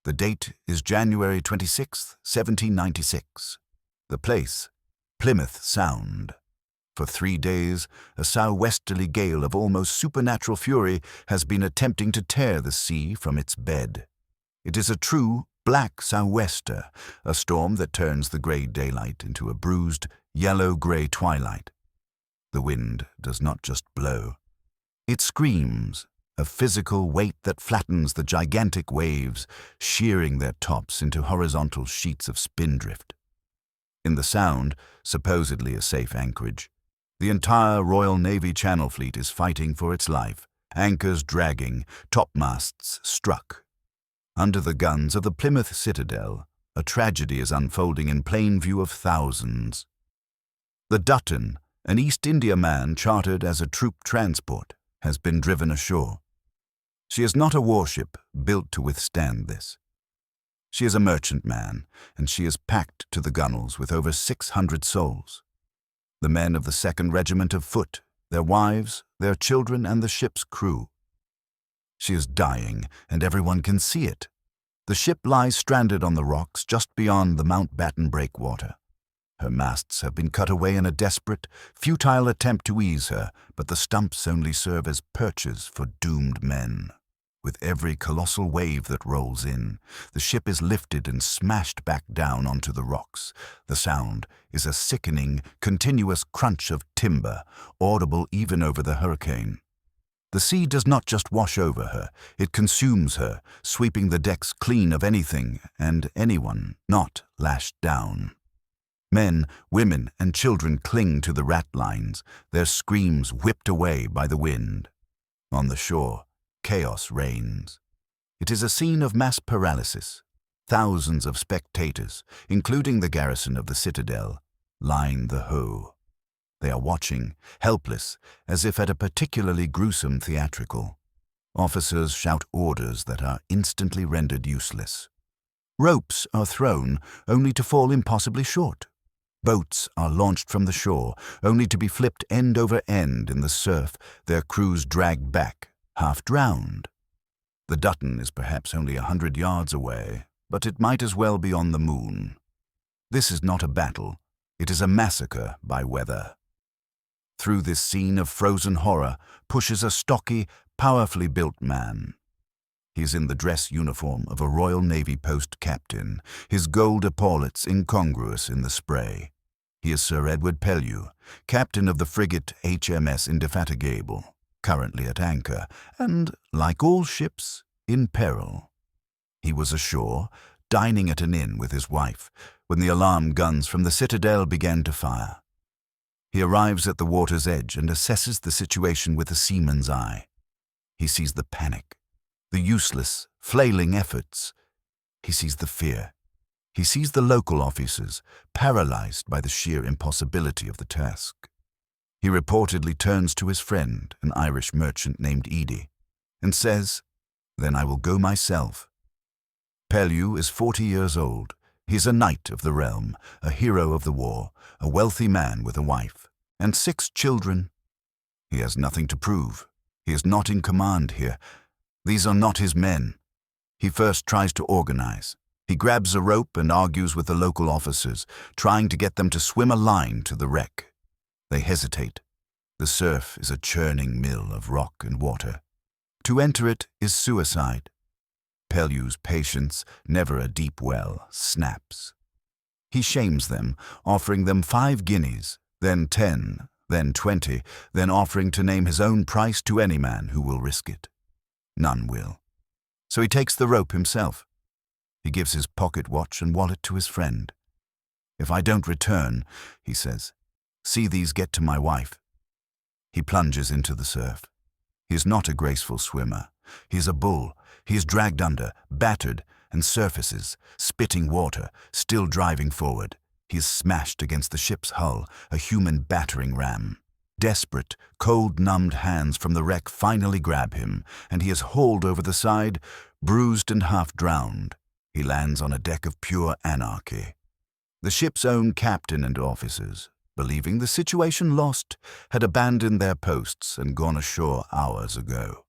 The date is January 26, 1796. The place, Plymouth Sound. For 3 days, a southwesterly gale of almost supernatural fury has been attempting to tear the sea from its bed. It is a true black sou'wester, a storm that turns the grey daylight into a bruised, yellow-grey twilight. The wind does not just blow. It screams, a physical weight that flattens the gigantic waves, shearing their tops into horizontal sheets of spindrift. In the Sound, supposedly a safe anchorage, the entire Royal Navy Channel Fleet is fighting for its life, anchors dragging, topmasts struck. Under the guns of the Plymouth Citadel, a tragedy is unfolding in plain view of thousands. The Dutton, an East Indiaman chartered as a troop transport, has been driven ashore. She is not a warship built to withstand this. She is a merchantman, and she is packed to the gunwales with over 600 souls. The men of the 2nd Regiment of Foot, their wives, their children, and the ship's crew. She is dying, and everyone can see it. The ship lies stranded on the rocks just beyond the Mountbatten breakwater. Her masts have been cut away in a desperate, futile attempt to ease her, but the stumps only serve as perches for doomed men. With every colossal wave that rolls in, the ship is lifted and smashed back down onto the rocks. The sound is a sickening, continuous crunch of timber, audible even over the hurricane. The sea does not just wash over her, it consumes her, sweeping the decks clean of anything and anyone not lashed down. Men, women, and children cling to the ratlines, their screams whipped away by the wind. On the shore, chaos reigns. It is a scene of mass paralysis. Thousands of spectators, including the garrison of the Citadel, line the Hoe. They are watching, helpless, as if at a particularly gruesome theatrical. Officers shout orders that are instantly rendered useless. Ropes are thrown, only to fall impossibly short. Boats are launched from the shore, only to be flipped end over end in the surf, their crews dragged back, half drowned. The Dutton is perhaps only 100 yards away, but it might as well be on the moon. This is not a battle, it is a massacre by weather. Through this scene of frozen horror pushes a stocky, powerfully built man. He is in the dress uniform of a Royal Navy post captain, his gold epaulets incongruous in the spray. He is Sir Edward Pellew, captain of the frigate HMS Indefatigable, currently at anchor, and, like all ships, in peril. He was ashore, dining at an inn with his wife, when the alarm guns from the Citadel began to fire. He arrives at the water's edge and assesses the situation with a seaman's eye. He sees the panic, the useless, flailing efforts. He sees the fear. He sees the local officers, paralyzed by the sheer impossibility of the task. He reportedly turns to his friend, an Irish merchant named Edie, and says, "Then I will go myself." Pellew is 40 years old. He is a knight of the realm, a hero of the war, a wealthy man with a wife, and 6 children. He has nothing to prove. He is not in command here. These are not his men. He first tries to organize. He grabs a rope and argues with the local officers, trying to get them to swim a line to the wreck. They hesitate. The surf is a churning mill of rock and water. To enter it is suicide. Pellew's patience, never a deep well, snaps. He shames them, offering them 5 guineas, then 10, then 20, then offering to name his own price to any man who will risk it. None will. So he takes the rope himself. He gives his pocket watch and wallet to his friend. "If I don't return," he says, "see these get to my wife." He plunges into the surf. He is not a graceful swimmer. He is a bull. He is dragged under, battered, and surfaces, spitting water, still driving forward. He is smashed against the ship's hull, a human battering ram. Desperate, cold-numbed hands from the wreck finally grab him, and he is hauled over the side, bruised and half-drowned. He lands on a deck of pure anarchy. The ship's own captain and officers, believing the situation lost, had abandoned their posts and gone ashore hours ago.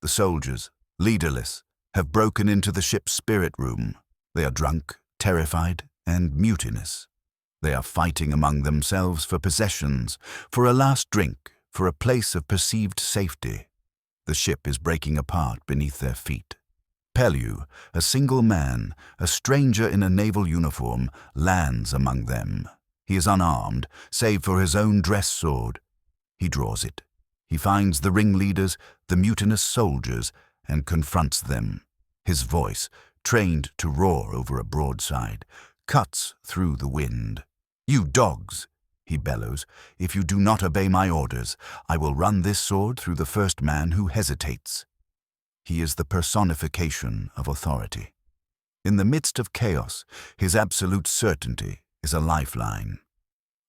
The soldiers, leaderless, have broken into the ship's spirit room. They are drunk, terrified, and mutinous. They are fighting among themselves for possessions, for a last drink, for a place of perceived safety. The ship is breaking apart beneath their feet. Pellew, a single man, a stranger in a naval uniform, lands among them. He is unarmed, save for his own dress sword. He draws it. He finds the ringleaders, the mutinous soldiers, and confronts them. His voice, trained to roar over a broadside, cuts through the wind. "You dogs," he bellows, "if you do not obey my orders, I will run this sword through the first man who hesitates." He is the personification of authority. In the midst of chaos, his absolute certainty is a lifeline.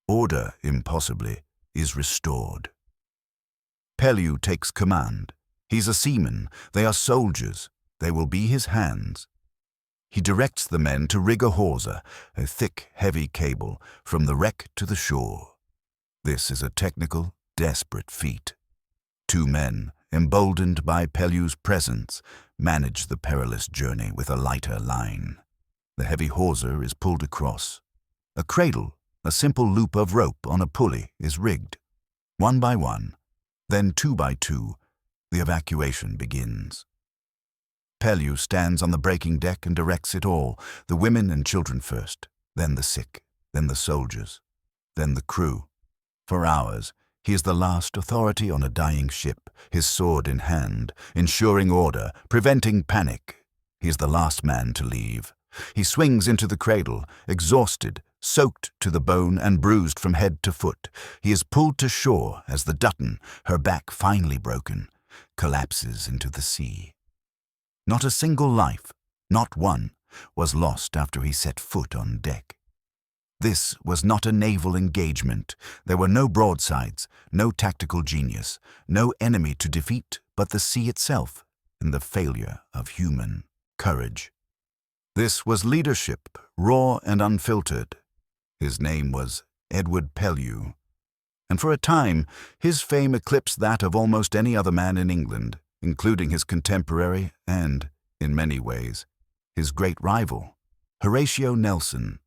Order, impossibly, is restored. Pellew takes command. He's a seaman. They are soldiers. They will be his hands. He directs the men to rig a hawser, a thick, heavy cable, from the wreck to the shore. This is a technical, desperate feat. 2 men, emboldened by Pellew's presence, manage the perilous journey with a lighter line. The heavy hawser is pulled across. A cradle, a simple loop of rope on a pulley, is rigged. 1 by 1, then 2 by 2, the evacuation begins. Pellew stands on the breaking deck and directs it all, the women and children first, then the sick, then the soldiers, then the crew. For hours, he is the last authority on a dying ship, his sword in hand, ensuring order, preventing panic. He is the last man to leave. He swings into the cradle, exhausted, soaked to the bone and bruised from head to foot. He is pulled to shore as the Dutton, her back finely broken, collapses into the sea. Not a single life, not one, was lost after he set foot on deck. This was not a naval engagement. There were no broadsides, no tactical genius, no enemy to defeat but the sea itself and the failure of human courage. This was leadership, raw and unfiltered. His name was Edward Pellew, and for a time his fame eclipsed that of almost any other man in England, including his contemporary and, in many ways, his great rival, Horatio Nelson.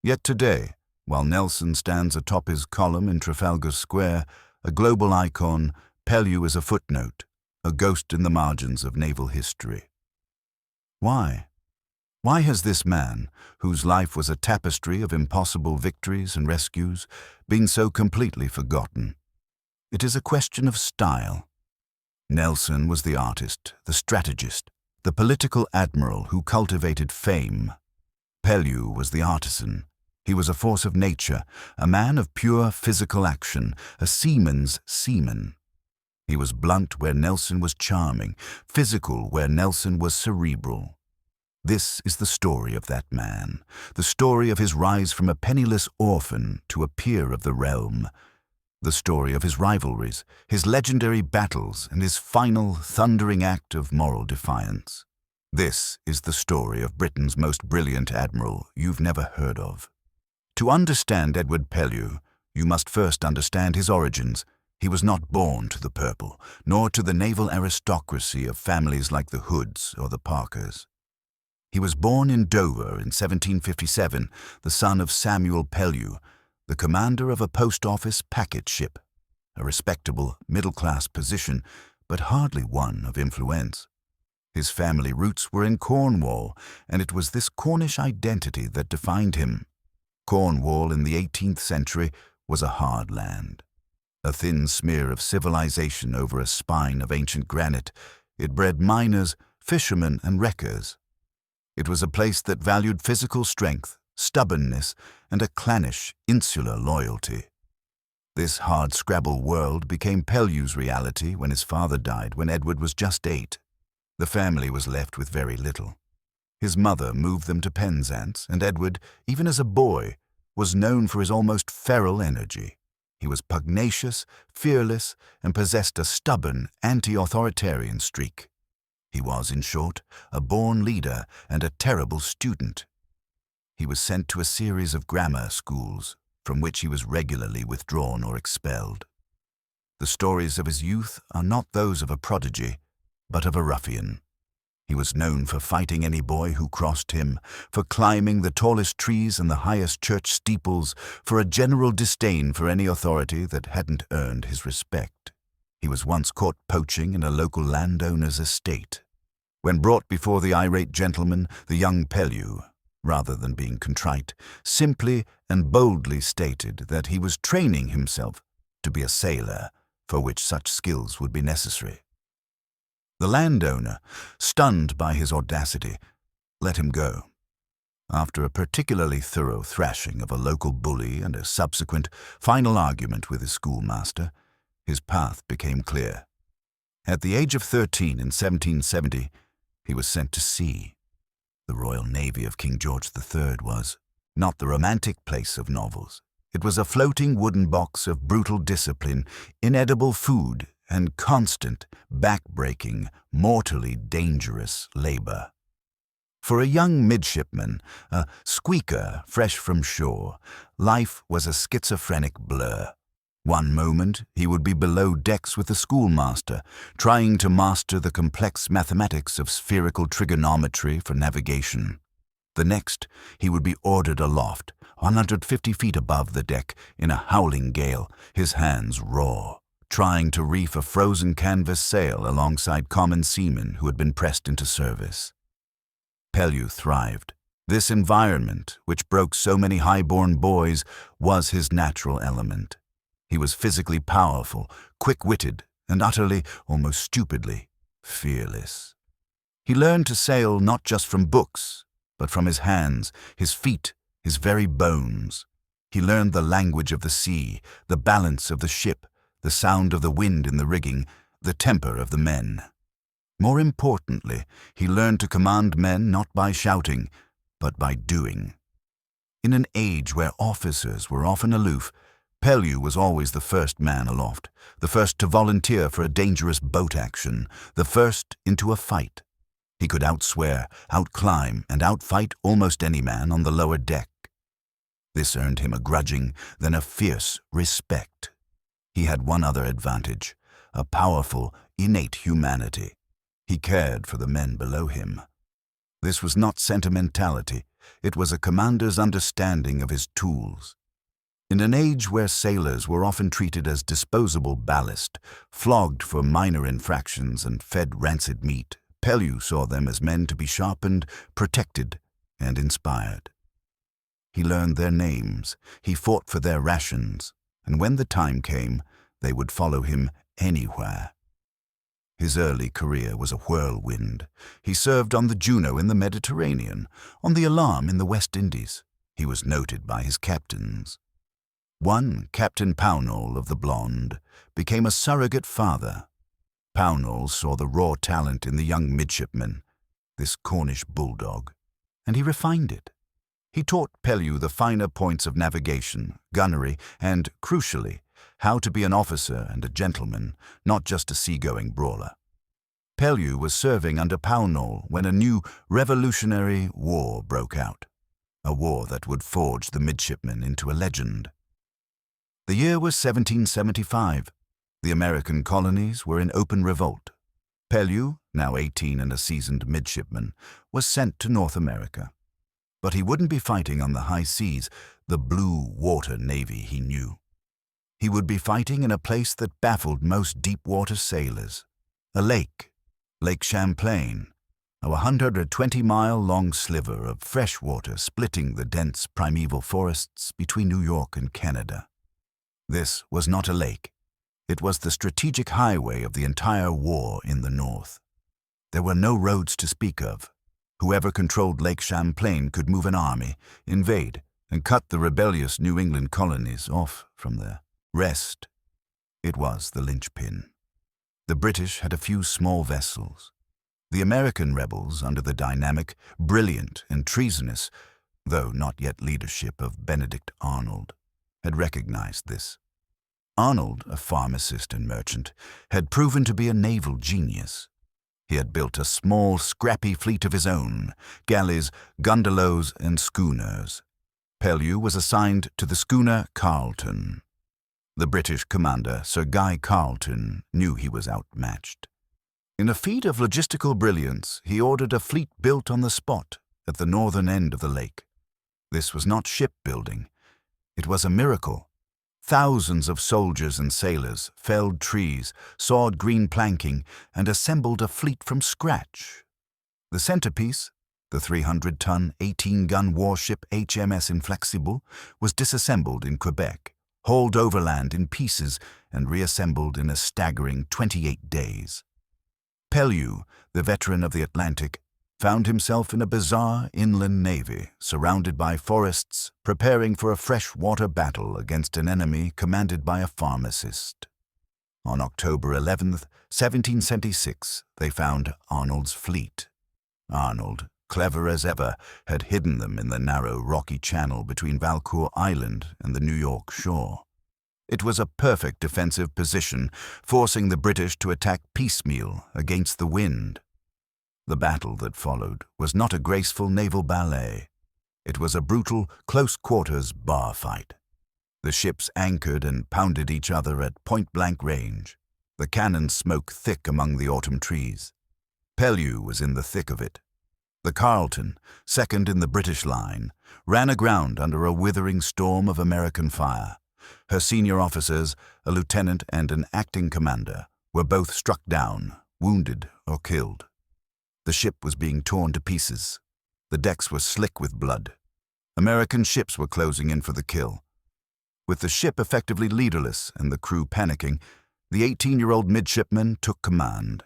Yet today, while Nelson stands atop his column in Trafalgar Square, a global icon, Pellew is a footnote, a ghost in the margins of naval history. Why? Why has this man, whose life was a tapestry of impossible victories and rescues, been so completely forgotten? It is a question of style. Nelson was the artist, the strategist, the political admiral who cultivated fame. Pellew was the artisan. He was a force of nature, a man of pure physical action, a seaman's seaman. He was blunt where Nelson was charming, physical where Nelson was cerebral. This is the story of that man, the story of his rise from a penniless orphan to a peer of the realm, the story of his rivalries, his legendary battles, and his final, thundering act of moral defiance. This is the story of Britain's most brilliant admiral you've never heard of. To understand Edward Pellew, you must first understand his origins. He was not born to the purple, nor to the naval aristocracy of families like the Hoods or the Parkers. He was born in Dover in 1757, the son of Samuel Pellew, the commander of a post office packet ship, a respectable middle-class position, but hardly one of influence. His family roots were in Cornwall, and it was this Cornish identity that defined him. Cornwall in the 18th century was a hard land. A thin smear of civilization over a spine of ancient granite, it bred miners, fishermen, and wreckers. It was a place that valued physical strength, stubbornness, and a clannish, insular loyalty. This hard-scrabble world became Pellew's reality when his father died when Edward was just 8. The family was left with very little. His mother moved them to Penzance, and Edward, even as a boy, was known for his almost feral energy. He was pugnacious, fearless, and possessed a stubborn, anti-authoritarian streak. He was, in short, a born leader and a terrible student. He was sent to a series of grammar schools, from which he was regularly withdrawn or expelled. The stories of his youth are not those of a prodigy, but of a ruffian. He was known for fighting any boy who crossed him, for climbing the tallest trees and the highest church steeples, for a general disdain for any authority that hadn't earned his respect. He was once caught poaching in a local landowner's estate. When brought before the irate gentleman, the young Pellew, rather than being contrite, simply and boldly stated that he was training himself to be a sailor, for which such skills would be necessary. The landowner, stunned by his audacity, let him go. After a particularly thorough thrashing of a local bully and a subsequent final argument with his schoolmaster, his path became clear. At the age of 13 in 1770, he was sent to sea. The Royal Navy of King George III was not the romantic place of novels. It was a floating wooden box of brutal discipline, inedible food, and constant, back-breaking, mortally dangerous labor. For a young midshipman, a squeaker fresh from shore, life was a schizophrenic blur. One moment he would be below decks with the schoolmaster, trying to master the complex mathematics of spherical trigonometry for navigation. The next he would be ordered aloft, 150 feet above the deck, in a howling gale, his hands raw, trying to reef a frozen canvas sail alongside common seamen who had been pressed into service. Pellew thrived. This environment, which broke so many high-born boys, was his natural element. He was physically powerful, quick-witted, and utterly, almost stupidly, fearless. He learned to sail not just from books, but from his hands, his feet, his very bones. He learned the language of the sea, the balance of the ship, the sound of the wind in the rigging, the temper of the men. More importantly, he learned to command men not by shouting, but by doing. In an age where officers were often aloof, Pellew was always the first man aloft, the first to volunteer for a dangerous boat action, the first into a fight. He could outswear, outclimb, and outfight almost any man on the lower deck. This earned him a grudging, then a fierce respect. He had one other advantage, a powerful, innate humanity. He cared for the men below him. This was not sentimentality, it was a commander's understanding of his tools. In an age where sailors were often treated as disposable ballast, flogged for minor infractions and fed rancid meat, Pellew saw them as men to be sharpened, protected, and inspired. He learned their names, he fought for their rations, and when the time came, they would follow him anywhere. His early career was a whirlwind. He served on the Juno in the Mediterranean, on the Alarm in the West Indies. He was noted by his captains. One, Captain Pellew of the Blonde, became a surrogate father. Pellew saw the raw talent in the young midshipman, this Cornish bulldog, and he refined it. He taught Pellew the finer points of navigation, gunnery, and, crucially, how to be an officer and a gentleman, not just a seagoing brawler. Pellew was serving under Pellew when a new revolutionary war broke out, a war that would forge the midshipman into a legend. The year was 1775. The American colonies were in open revolt. Pellew, now 18 and a seasoned midshipman, was sent to North America. But he wouldn't be fighting on the high seas, the blue water navy he knew. He would be fighting in a place that baffled most deep-water sailors, a lake, Lake Champlain, a 120-mile-long sliver of fresh water splitting the dense primeval forests between New York and Canada. This was not a lake. It was the strategic highway of the entire war in the North. There were no roads to speak of. Whoever controlled Lake Champlain could move an army, invade, and cut the rebellious New England colonies off from their rest. It was the linchpin. The British had a few small vessels. The American rebels, under the dynamic, brilliant, and treasonous, though not yet leadership of Benedict Arnold, had recognized this. Arnold, a pharmacist and merchant, had proven to be a naval genius. He had built a small, scrappy fleet of his own, galleys, gundelows, and schooners. Pellew was assigned to the schooner Carleton. The British commander, Sir Guy Carleton, knew he was outmatched. In a feat of logistical brilliance, he ordered a fleet built on the spot at the northern end of the lake. This was not shipbuilding. It was a miracle. Thousands of soldiers and sailors felled trees, sawed green planking, and assembled a fleet from scratch. The centerpiece, the 300-ton, 18-gun warship HMS Inflexible, was disassembled in Quebec, hauled overland in pieces, and reassembled in a staggering 28 days. Pellew, the veteran of the Atlantic, found himself in a bizarre inland navy surrounded by forests, preparing for a freshwater battle against an enemy commanded by a pharmacist. On October 11, 1776, they found Arnold's fleet. Arnold, clever as ever, had hidden them in the narrow rocky channel between Valcour Island and the New York shore. It was a perfect defensive position, forcing the British to attack piecemeal against the wind. The battle that followed was not a graceful naval ballet. It was a brutal, close-quarters bar fight. The ships anchored and pounded each other at point-blank range. The cannon smoked thick among the autumn trees. Pellew was in the thick of it. The Carleton, second in the British line, ran aground under a withering storm of American fire. Her senior officers, a lieutenant and an acting commander, were both struck down, wounded or killed. The ship was being torn to pieces. The decks were slick with blood. American ships were closing in for the kill. With the ship effectively leaderless and the crew panicking, the 18-year-old midshipman took command.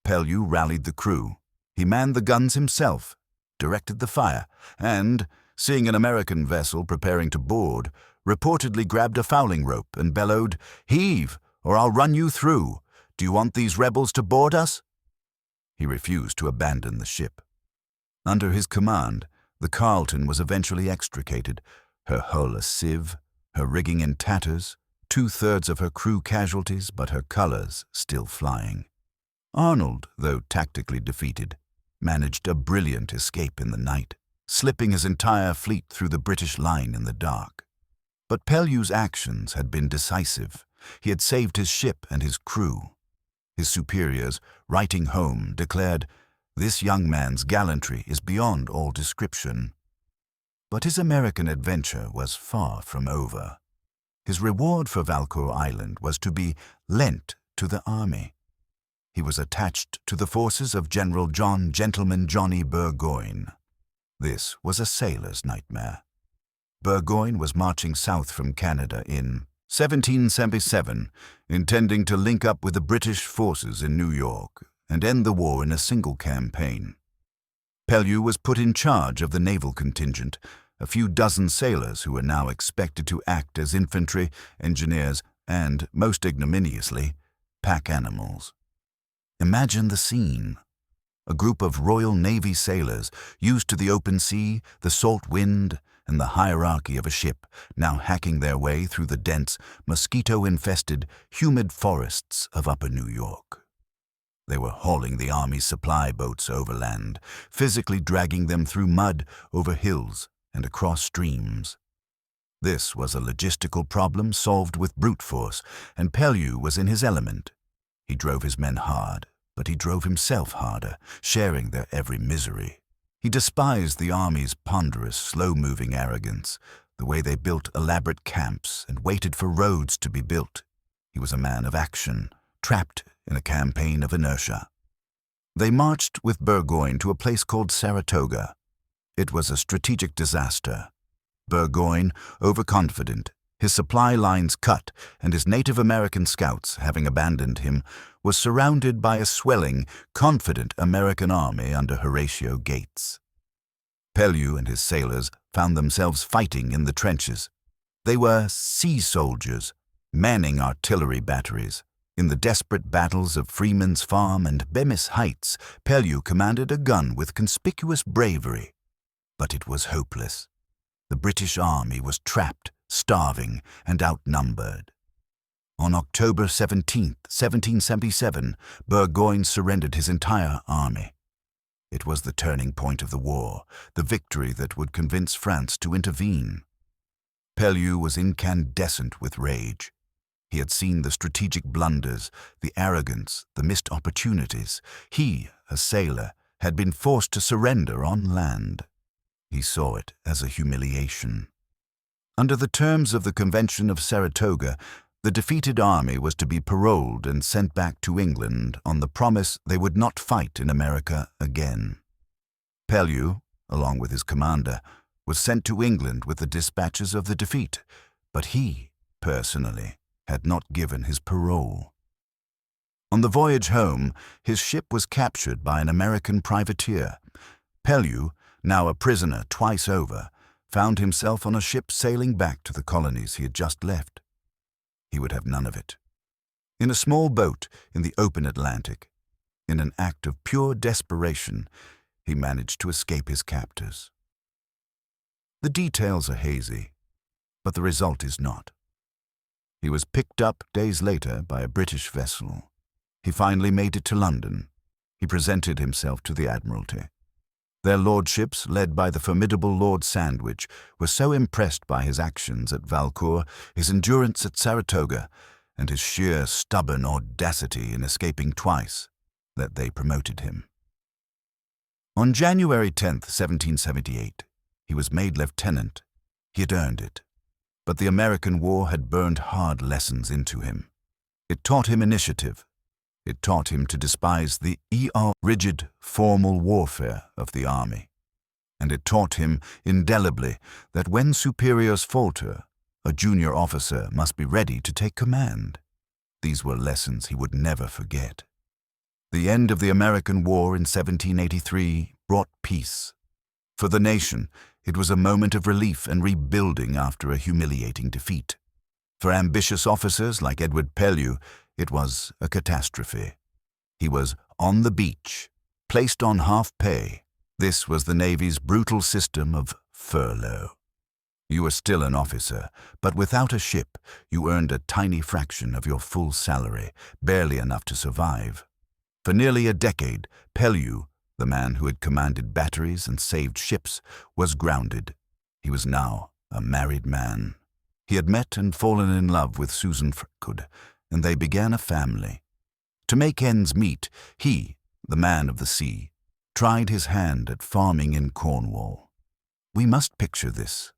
Pellew rallied the crew. He manned the guns himself, directed the fire, and, seeing an American vessel preparing to board, reportedly grabbed a fouling rope and bellowed, "Heave, or I'll run you through. Do you want these rebels to board us?" He refused to abandon the ship. Under his command, the Carleton was eventually extricated, her hull a sieve, her rigging in tatters, 2/3 of her crew casualties, but her colors still flying. Arnold, though tactically defeated, managed a brilliant escape in the night, slipping his entire fleet through the British line in the dark. But Pellew's actions had been decisive. He had saved his ship and his crew. His superiors, writing home, declared, "This young man's gallantry is beyond all description." But his American adventure was far from over. His reward for Valcour Island was to be lent to the army. He was attached to the forces of General John Gentleman Johnny Burgoyne. This was a sailor's nightmare. Burgoyne was marching south from Canada in 1777, intending to link up with the British forces in New York and end the war in a single campaign. Pellew was put in charge of the naval contingent, a few dozen sailors who were now expected to act as infantry, engineers, and, most ignominiously, pack animals. Imagine the scene. A group of Royal Navy sailors, used to the open sea, the salt wind, and the hierarchy of a ship, now hacking their way through the dense, mosquito-infested, humid forests of upper New York. They were hauling the Army's supply boats overland, physically dragging them through mud, over hills, and across streams. This was a logistical problem solved with brute force, and Pellew was in his element. He drove his men hard, but he drove himself harder, sharing their every misery. He despised the Army's ponderous, slow-moving arrogance, the way they built elaborate camps and waited for roads to be built. He was a man of action, trapped in a campaign of inertia. They marched with Burgoyne to a place called Saratoga. It was a strategic disaster. Burgoyne, overconfident, his supply lines cut, and his Native American scouts, having abandoned him, was surrounded by a swelling, confident American army under Horatio Gates. Pellew and his sailors found themselves fighting in the trenches. They were sea soldiers, manning artillery batteries. In the desperate battles of Freeman's Farm and Bemis Heights, Pellew commanded a gun with conspicuous bravery. But it was hopeless. The British Army was trapped, starving, and outnumbered. On October 17, 1777, Burgoyne surrendered his entire army. It was the turning point of the war, the victory that would convince France to intervene. Pellew was incandescent with rage. He had seen the strategic blunders, the arrogance, the missed opportunities. He, a sailor, had been forced to surrender on land. He saw it as a humiliation. Under the terms of the Convention of Saratoga, the defeated army was to be paroled and sent back to England on the promise they would not fight in America again. Pellew, along with his commander, was sent to England with the dispatches of the defeat, but he, personally, had not given his parole. On the voyage home, his ship was captured by an American privateer. Pellew, now a prisoner twice over, found himself on a ship sailing back to the colonies he had just left. He would have none of it. In a small boat in the open Atlantic, in an act of pure desperation, he managed to escape his captors. The details are hazy, but the result is not. He was picked up days later by a British vessel. He finally made it to London. He presented himself to the Admiralty. Their lordships, led by the formidable Lord Sandwich, were so impressed by his actions at Valcour, his endurance at Saratoga, and his sheer stubborn audacity in escaping twice, that they promoted him. On January 10, 1778, he was made lieutenant. He had earned it. But the American War had burned hard lessons into him. It taught him initiative. It taught him to despise the rigid, formal warfare of the army. And it taught him indelibly that when superiors falter, a junior officer must be ready to take command. These were lessons he would never forget. The end of the American War in 1783 brought peace. For the nation, it was a moment of relief and rebuilding after a humiliating defeat. For ambitious officers like Edward Pellew, it was a catastrophe. He was on the beach, placed on half pay. This was the Navy's brutal system of furlough. You were still an officer, but without a ship, you earned a tiny fraction of your full salary, barely enough to survive. For nearly a decade, Pellew, the man who had commanded batteries and saved ships, was grounded. He was now a married man. He had met and fallen in love with Susan Ferkwood, and they began a family. To make ends meet, he, the man of the sea, tried his hand at farming in Cornwall. We must picture this.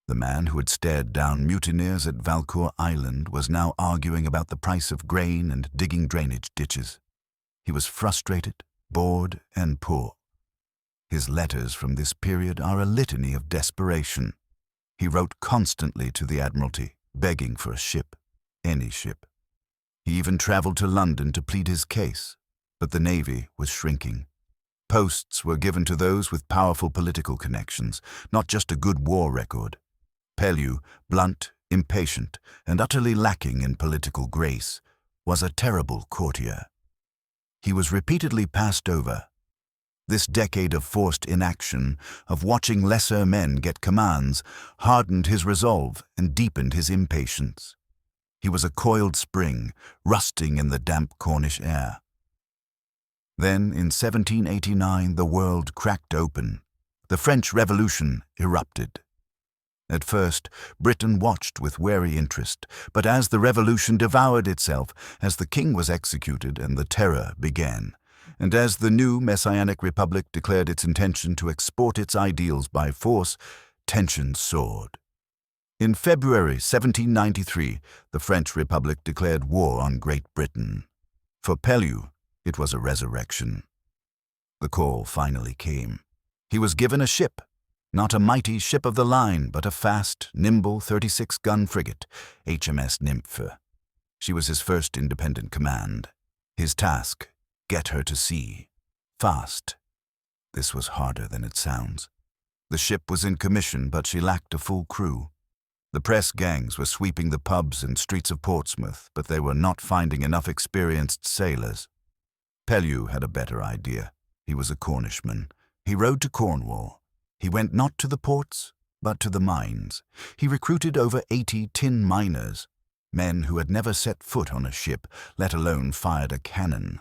The man who had stared down mutineers at Valcour Island was now arguing about the price of grain and digging drainage ditches. He was frustrated, bored, and poor. His letters from this period are a litany of desperation. He wrote constantly to the Admiralty, begging for a ship, any ship. He even traveled to London to plead his case, but the Navy was shrinking. Posts were given to those with powerful political connections, not just a good war record. Pellew, blunt, impatient, and utterly lacking in political grace, was a terrible courtier. He was repeatedly passed over. This decade of forced inaction, of watching lesser men get commands, hardened his resolve and deepened his impatience. He was a coiled spring, rusting in the damp Cornish air. Then, in 1789, the world cracked open. The French Revolution erupted. At first, Britain watched with wary interest, but as the revolution devoured itself, as the king was executed and the terror began, and as the new Messianic Republic declared its intention to export its ideals by force, tension soared. In February 1793, the French Republic declared war on Great Britain. For Pellew, it was a resurrection. The call finally came. He was given a ship. Not a mighty ship of the line, but a fast, nimble 36-gun frigate, HMS Nymphe. She was his first independent command. His task, get her to sea. Fast. This was harder than it sounds. The ship was in commission, but she lacked a full crew. The press gangs were sweeping the pubs and streets of Portsmouth, but they were not finding enough experienced sailors. Pellew had a better idea. He was a Cornishman. He rode to Cornwall. He went not to the ports, but to the mines. He recruited over 80 tin miners, men who had never set foot on a ship, let alone fired a cannon.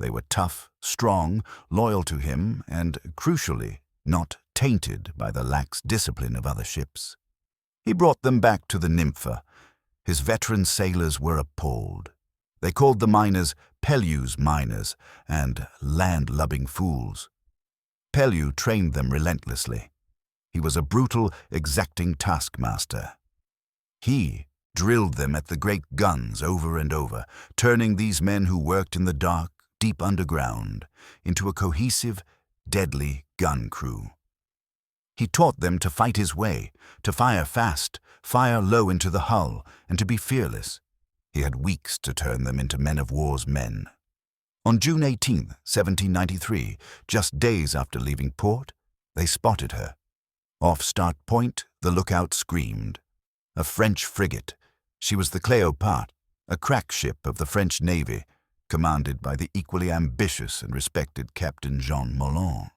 They were tough, strong, loyal to him, and, crucially, not tainted by the lax discipline of other ships. He brought them back to the Nymphe. His veteran sailors were appalled. They called the miners Pellew's miners and land-lubbing fools. Pellew trained them relentlessly. He was a brutal, exacting taskmaster. He drilled them at the great guns over and over, turning these men who worked in the dark, deep underground into a cohesive, deadly gun crew. He taught them to fight his way, to fire fast, fire low into the hull, and to be fearless. He had weeks to turn them into men-of-war's men. On June 18, 1793, just days after leaving port, they spotted her. Off Start Point, the lookout screamed. A French frigate. She was the Cléopâtre, a crack ship of the French Navy, commanded by the equally ambitious and respected Captain Jean Moulin.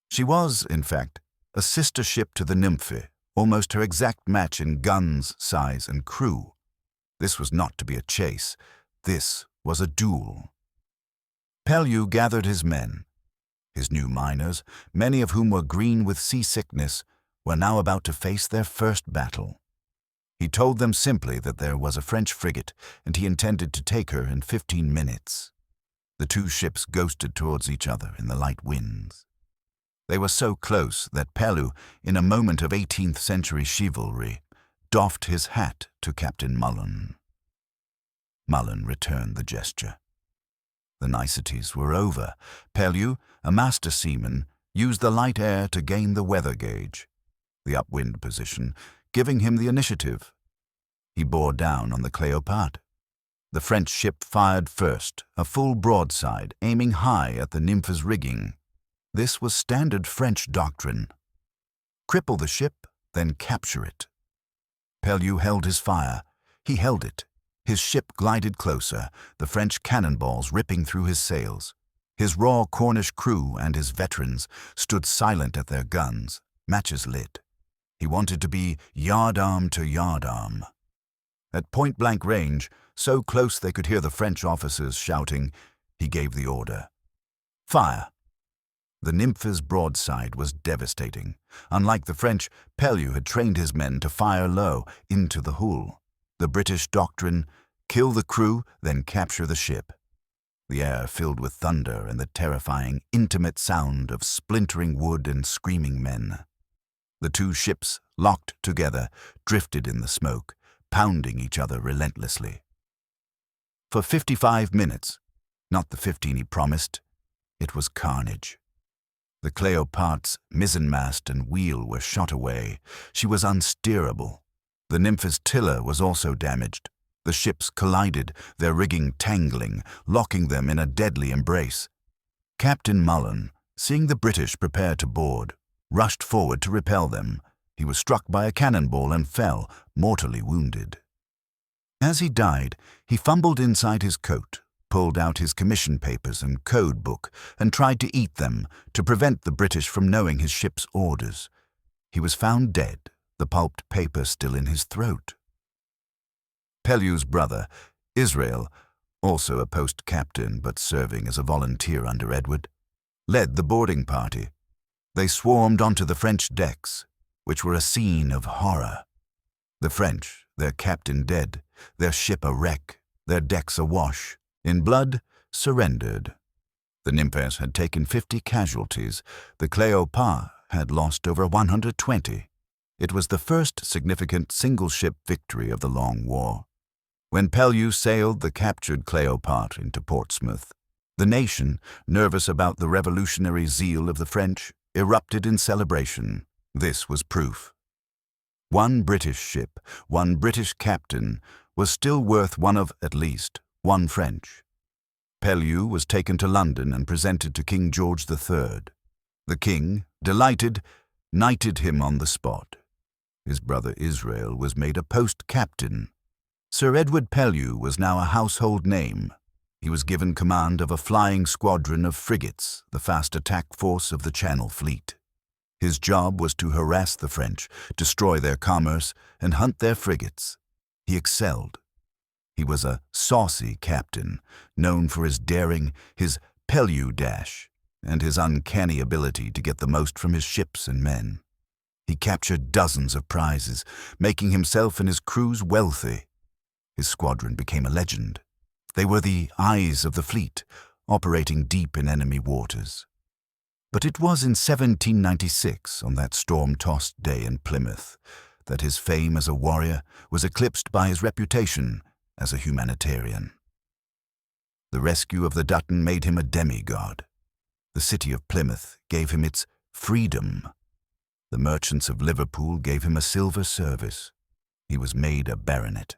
She was, in fact, a sister ship to the Nymphe, almost her exact match in guns, size, and crew. This was not to be a chase. This was a duel. Pellew gathered his men. His new miners, many of whom were green with seasickness, were now about to face their first battle. He told them simply that there was a French frigate, and he intended to take her in 15 minutes. The two ships ghosted towards each other in the light winds. They were so close that Pellew, in a moment of 18th century chivalry, doffed his hat to Captain Mullen. Mullen returned the gesture. The niceties were over. Pellew, a master seaman, used the light air to gain the weather gauge, the upwind position, giving him the initiative. He bore down on the Cléopâtre. The French ship fired first, a full broadside, aiming high at the Nymphe's rigging. This was standard French doctrine. Cripple the ship, then capture it. Pellew held his fire. He held it. His ship glided closer, the French cannonballs ripping through his sails. His raw Cornish crew and his veterans stood silent at their guns, matches lit. He wanted to be yardarm to yardarm. At point-blank range, so close they could hear the French officers shouting, he gave the order. Fire! The Nymphe's broadside was devastating. Unlike the French, Pellew had trained his men to fire low, into the hull. The British doctrine, kill the crew, then capture the ship. The air filled with thunder and the terrifying, intimate sound of splintering wood and screaming men. The two ships, locked together, drifted in the smoke, pounding each other relentlessly. For 55 minutes, not the 15 he promised, it was carnage. The Cléopâtre's mizzenmast and wheel were shot away. She was unsteerable. The Nymphe's tiller was also damaged. The ships collided, their rigging tangling, locking them in a deadly embrace. Captain Mullen, seeing the British prepare to board, rushed forward to repel them. He was struck by a cannonball and fell, mortally wounded. As he died, he fumbled inside his coat, pulled out his commission papers and code book, and tried to eat them to prevent the British from knowing his ship's orders. He was found dead, the pulped paper still in his throat. Pellew's brother, Israel, also a post captain but serving as a volunteer under Edward, led the boarding party. They swarmed onto the French decks, which were a scene of horror. The French, their captain dead, their ship a wreck, their decks awash, in blood, surrendered. The Nymphes had taken 50 casualties. The Cléopâtre had lost over 120. It was the first significant single-ship victory of the Long War. When Pellew sailed the captured Cléopâtre into Portsmouth, the nation, nervous about the revolutionary zeal of the French, erupted in celebration. This was proof. One British ship, one British captain, was still worth one of, at least, one French. Pellew was taken to London and presented to King George III. The king, delighted, knighted him on the spot. His brother Israel was made a post-captain. Sir Edward Pellew was now a household name. He was given command of a flying squadron of frigates, the fast attack force of the Channel Fleet. His job was to harass the French, destroy their commerce, and hunt their frigates. He excelled. He was a saucy captain, known for his daring, his Pellew dash, and his uncanny ability to get the most from his ships and men. He captured dozens of prizes, making himself and his crews wealthy. His squadron became a legend. They were the eyes of the fleet, operating deep in enemy waters. But it was in 1796, on that storm-tossed day in Plymouth, that his fame as a warrior was eclipsed by his reputation as a humanitarian. The rescue of the Dutton made him a demigod. The city of Plymouth gave him its freedom. The merchants of Liverpool gave him a silver service. He was made a baronet.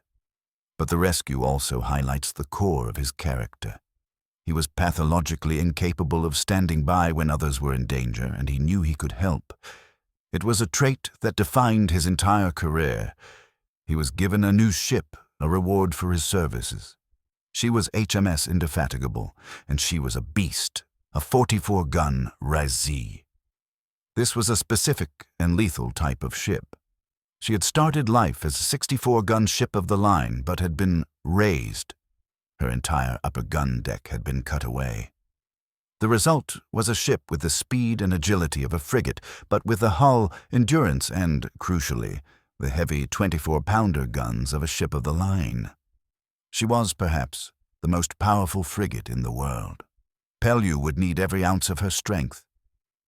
But the rescue also highlights the core of his character. He was pathologically incapable of standing by when others were in danger, and he knew he could help. It was a trait that defined his entire career. He was given a new ship, a reward for his services. She was HMS Indefatigable, and she was a beast, a 44-gun Razzie. This was a specific and lethal type of ship. She had started life as a 64-gun ship of the line, but had been raised. Her entire upper gun deck had been cut away. The result was a ship with the speed and agility of a frigate, but with the hull, endurance, and, crucially, the heavy 24-pounder guns of a ship of the line. She was, perhaps, the most powerful frigate in the world. Pellew would need every ounce of her strength,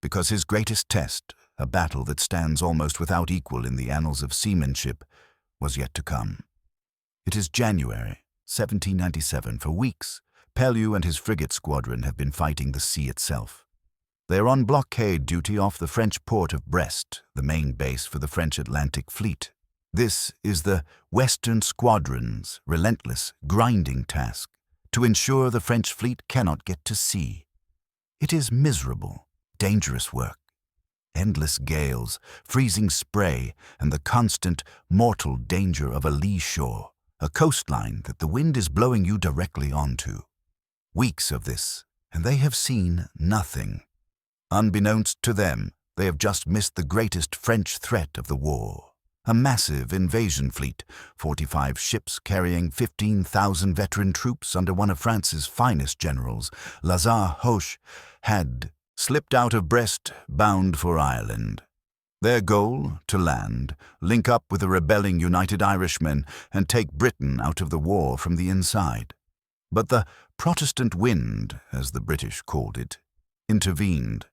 because his greatest test, a battle that stands almost without equal in the annals of seamanship, was yet to come. It is January 1797. For weeks, Pellew and his frigate squadron have been fighting the sea itself. They are on blockade duty off the French port of Brest, the main base for the French Atlantic Fleet. This is the Western Squadron's relentless, grinding task, to ensure the French fleet cannot get to sea. It is miserable, dangerous work. Endless gales, freezing spray, and the constant, mortal danger of a lee shore, a coastline that the wind is blowing you directly onto. Weeks of this, and they have seen nothing. Unbeknownst to them, they have just missed the greatest French threat of the war. A massive invasion fleet, 45 ships carrying 15,000 veteran troops under one of France's finest generals, Lazare Hoche, had slipped out of Brest, bound for Ireland. Their goal, to land, link up with the rebelling United Irishmen, and take Britain out of the war from the inside. But the Protestant wind, as the British called it, intervened.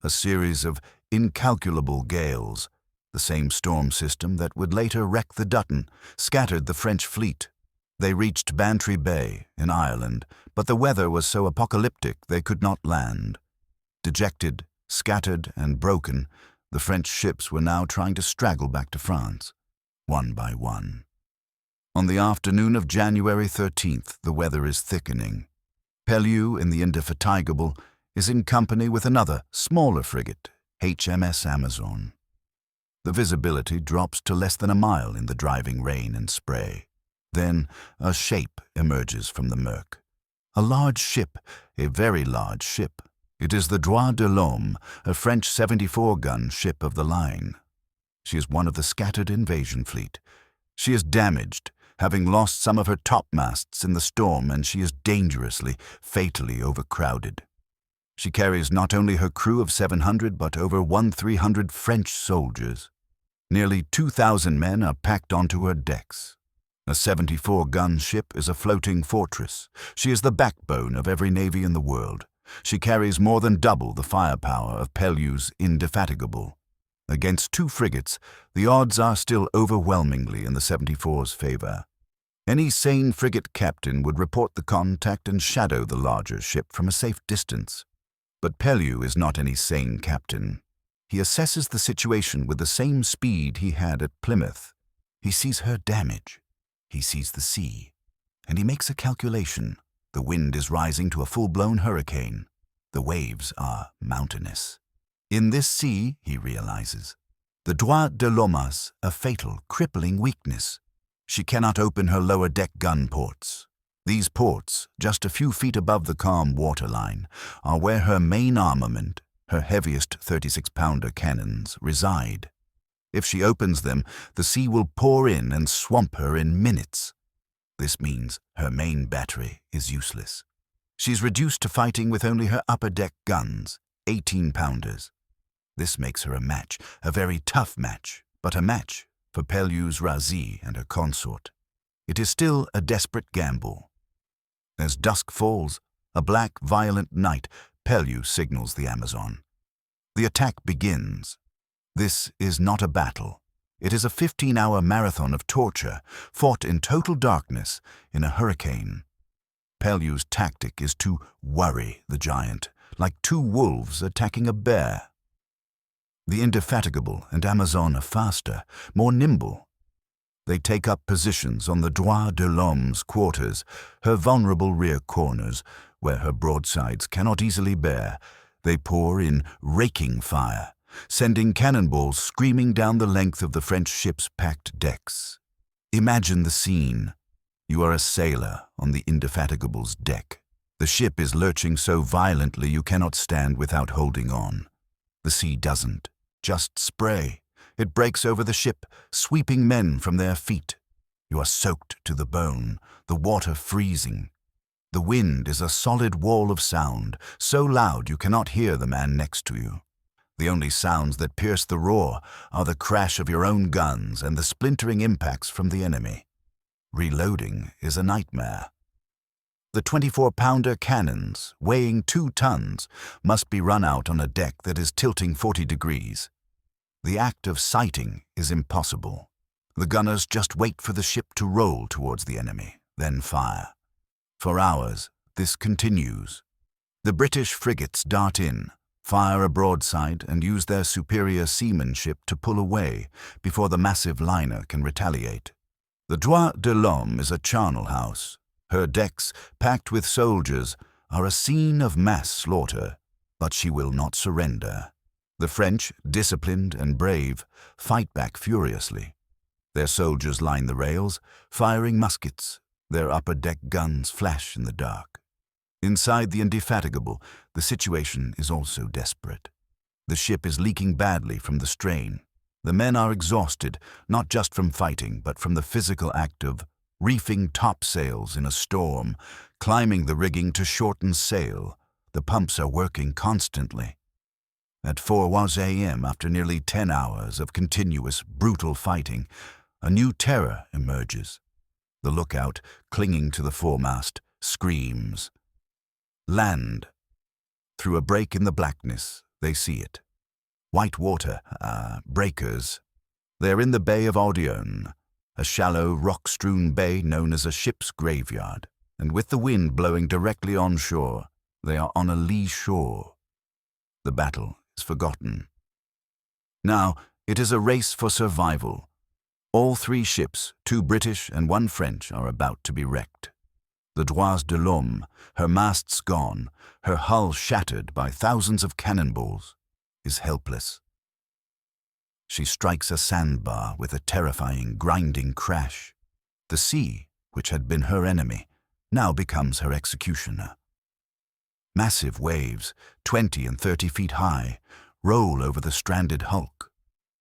A series of incalculable gales, the same storm system that would later wreck the Dutton, scattered the French fleet. They reached Bantry Bay in Ireland, but the weather was so apocalyptic they could not land. Dejected, scattered, and broken, the French ships were now trying to straggle back to France, one by one. On the afternoon of January 13th, the weather is thickening. Pellew, in the Indefatigable, is in company with another, smaller frigate, HMS Amazon. The visibility drops to less than a mile in the driving rain and spray. Then a shape emerges from the murk. A large ship, a very large ship. It is the Droit de l'Homme, a French 74-gun ship of the line. She is one of the scattered invasion fleet. She is damaged, having lost some of her topmasts in the storm, and she is dangerously, fatally overcrowded. She carries not only her crew of 700, but over 1,300 French soldiers. Nearly 2,000 men are packed onto her decks. A 74-gun ship is a floating fortress. She is the backbone of every navy in the world. She carries more than double the firepower of Pellew's Indefatigable. Against two frigates, the odds are still overwhelmingly in the 74's favor. Any sane frigate captain would report the contact and shadow the larger ship from a safe distance. But Pellew is not any sane captain. He assesses the situation with the same speed he had at Plymouth. He sees her damage. He sees the sea. And he makes a calculation. The wind is rising to a full-blown hurricane. The waves are mountainous. In this sea, he realizes, the Droit de l'Homme has a fatal, crippling weakness. She cannot open her lower deck gun ports. These ports, just a few feet above the calm waterline, are where her main armament, her heaviest 36-pounder cannons, reside. If she opens them, the sea will pour in and swamp her in minutes. This means her main battery is useless. She's reduced to fighting with only her upper deck guns, 18-pounders. This makes her a match, a very tough match, but a match for Pellew's Razi and her consort. It is still a desperate gamble. As dusk falls, a black, violent night, Pellew signals the Amazon. The attack begins. This is not a battle. It is a 15-hour marathon of torture, fought in total darkness in a hurricane. Pellew's tactic is to worry the giant, like two wolves attacking a bear. The Indefatigable and Amazon are faster, more nimble. They take up positions on the Droit de l'Homme's quarters, her vulnerable rear corners, where her broadsides cannot easily bear. They pour in raking fire, sending cannonballs screaming down the length of the French ship's packed decks. Imagine the scene. You are a sailor on the Indefatigable's deck. The ship is lurching so violently you cannot stand without holding on. The sea doesn't, just spray. It breaks over the ship, sweeping men from their feet. You are soaked to the bone, the water freezing. The wind is a solid wall of sound, so loud you cannot hear the man next to you. The only sounds that pierce the roar are the crash of your own guns and the splintering impacts from the enemy. Reloading is a nightmare. The 24-pounder cannons, weighing 2 tons, must be run out on a deck that is tilting 40 degrees. The act of sighting is impossible. The gunners just wait for the ship to roll towards the enemy, then fire. For hours, this continues. The British frigates dart in, fire a broadside, and use their superior seamanship to pull away before the massive liner can retaliate. The Droit de l'Homme is a charnel house. Her decks, packed with soldiers, are a scene of mass slaughter, but she will not surrender. The French, disciplined and brave, fight back furiously. Their soldiers line the rails, firing muskets. Their upper-deck guns flash in the dark. Inside the Indefatigable, the situation is also desperate. The ship is leaking badly from the strain. The men are exhausted, not just from fighting, but from the physical act of reefing topsails in a storm, climbing the rigging to shorten sail. The pumps are working constantly. At 4 a.m., after nearly 10 hours of continuous, brutal fighting, a new terror emerges. The lookout, clinging to the foremast, screams. Land. Through a break in the blackness, they see it. White water, breakers. They're in the Bay of Audione, a shallow, rock-strewn bay known as a ship's graveyard, and with the wind blowing directly onshore, they are on a lee shore. The battle is forgotten. Now, it is a race for survival. All 3 ships, 2 British and 1 French, are about to be wrecked. The Droit de l'Homme, her masts gone, her hull shattered by thousands of cannonballs, is helpless. She strikes a sandbar with a terrifying, grinding crash. The sea, which had been her enemy, now becomes her executioner. Massive waves, 20 and 30 feet high, roll over the stranded hulk.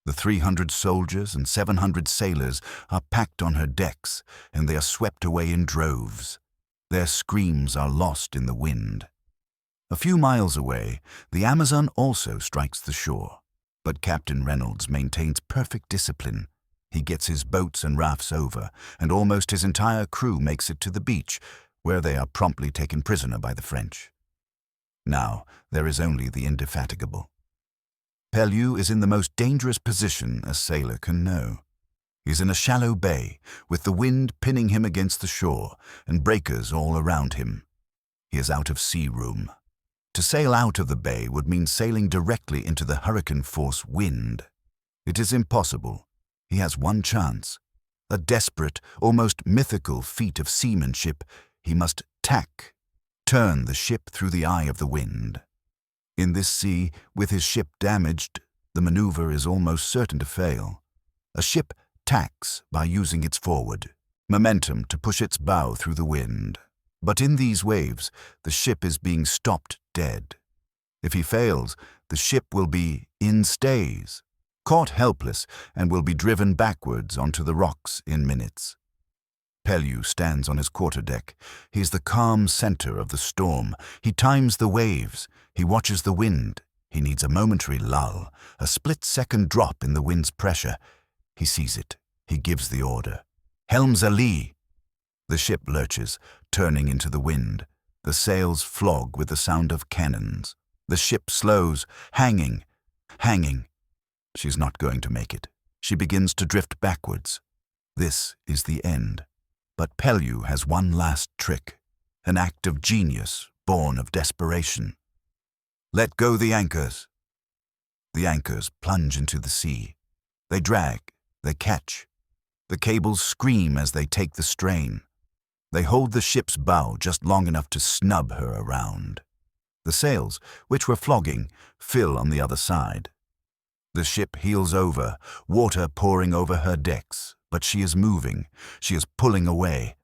The 300 soldiers and 700 sailors are packed on her decks, and they are swept away in droves. Their screams are lost in the wind. A few miles away, the Amazon also strikes the shore, but Captain Reynolds maintains perfect discipline. He gets his boats and rafts over, and almost his entire crew makes it to the beach, where they are promptly taken prisoner by the French. Now, there is only the Indefatigable. Pellew is in the most dangerous position a sailor can know. He's in a shallow bay, with the wind pinning him against the shore and breakers all around him. He is out of sea room. To sail out of the bay would mean sailing directly into the hurricane-force wind. It is impossible. He has one chance. A desperate, almost mythical feat of seamanship. He must tack, turn the ship through the eye of the wind. In this sea, with his ship damaged, the maneuver is almost certain to fail. A ship tacks by using its forward momentum to push its bow through the wind. But in these waves, the ship is being stopped dead. If he fails, the ship will be in stays, caught helpless, and will be driven backwards onto the rocks in minutes. Pellew stands on his quarterdeck. He is the calm center of the storm. He times the waves. He watches the wind. He needs a momentary lull, a split-second drop in the wind's pressure. He sees it. He gives the order. "Helms a lee!" The ship lurches, turning into the wind. The sails flog with the sound of cannons. The ship slows, hanging. She's not going to make it. She begins to drift backwards. This is the end. But Pellew has one last trick, an act of genius born of desperation. "Let go the anchors." The anchors plunge into the sea. They drag, they catch. The cables scream as they take the strain. They hold the ship's bow just long enough to snub her around. The sails, which were flogging, fill on the other side. The ship heels over, water pouring over her decks, but she is moving. She is pulling away.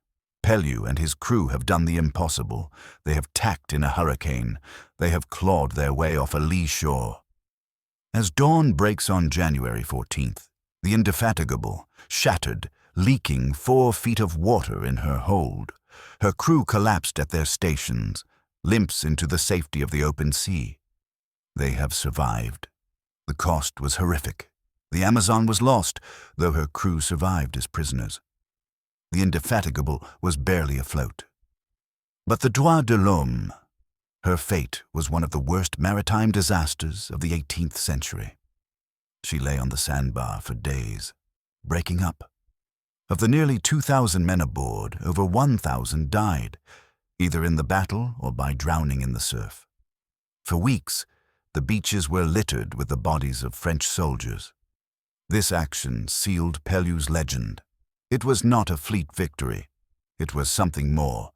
Pellew and his crew have done the impossible. They have tacked in a hurricane. They have clawed their way off a lee shore. As dawn breaks on January 14th, the Indefatigable, shattered, leaking 4 feet of water in her hold, her crew collapsed at their stations, limps into the safety of the open sea. They have survived. The cost was horrific. The Amazon was lost, though her crew survived as prisoners. The Indefatigable was barely afloat. But the Droit de l'Homme, her fate was one of the worst maritime disasters of the 18th century. She lay on the sandbar for days, breaking up. Of the nearly 2,000 men aboard, over 1,000 died, either in the battle or by drowning in the surf. For weeks, the beaches were littered with the bodies of French soldiers. This action sealed Pellew's legend. It was not a fleet victory. It was something more.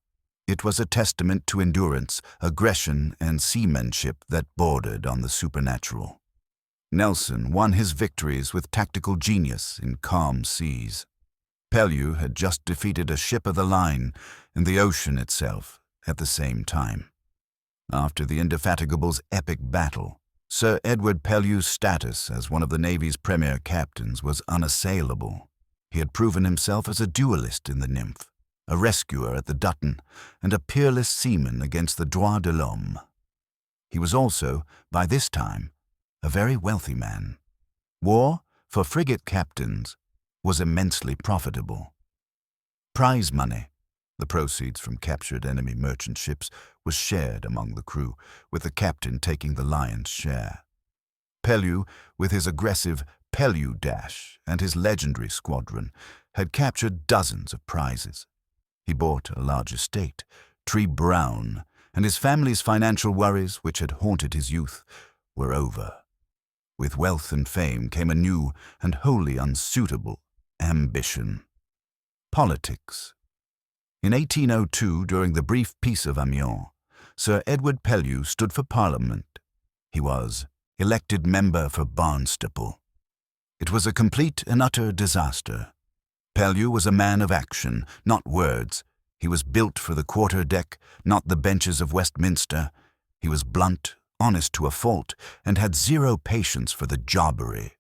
It was a testament to endurance, aggression, and seamanship that bordered on the supernatural. Nelson won his victories with tactical genius in calm seas. Pellew had just defeated a ship of the line and the ocean itself at the same time. After the Indefatigable's epic battle, Sir Edward Pellew's status as one of the Navy's premier captains was unassailable. He had proven himself as a duelist in the Nymph, a rescuer at the Dutton, and a peerless seaman against the Droit de l'Homme. He was also, by this time, a very wealthy man. War, for frigate captains, was immensely profitable. Prize money, the proceeds from captured enemy merchant ships, was shared among the crew, with the captain taking the lion's share. Pellew, with his aggressive Pellew Dash and his legendary squadron, had captured dozens of prizes. He bought a large estate, Tree Brown, and his family's financial worries, which had haunted his youth, were over. With wealth and fame came a new and wholly unsuitable ambition: politics. In 1802, during the brief Peace of Amiens, Sir Edward Pellew stood for Parliament. He was elected member for Barnstaple. It was a complete and utter disaster. Pellew was a man of action, not words. He was built for the quarter-deck, not the benches of Westminster. He was blunt, honest to a fault, and had zero patience for the jobbery,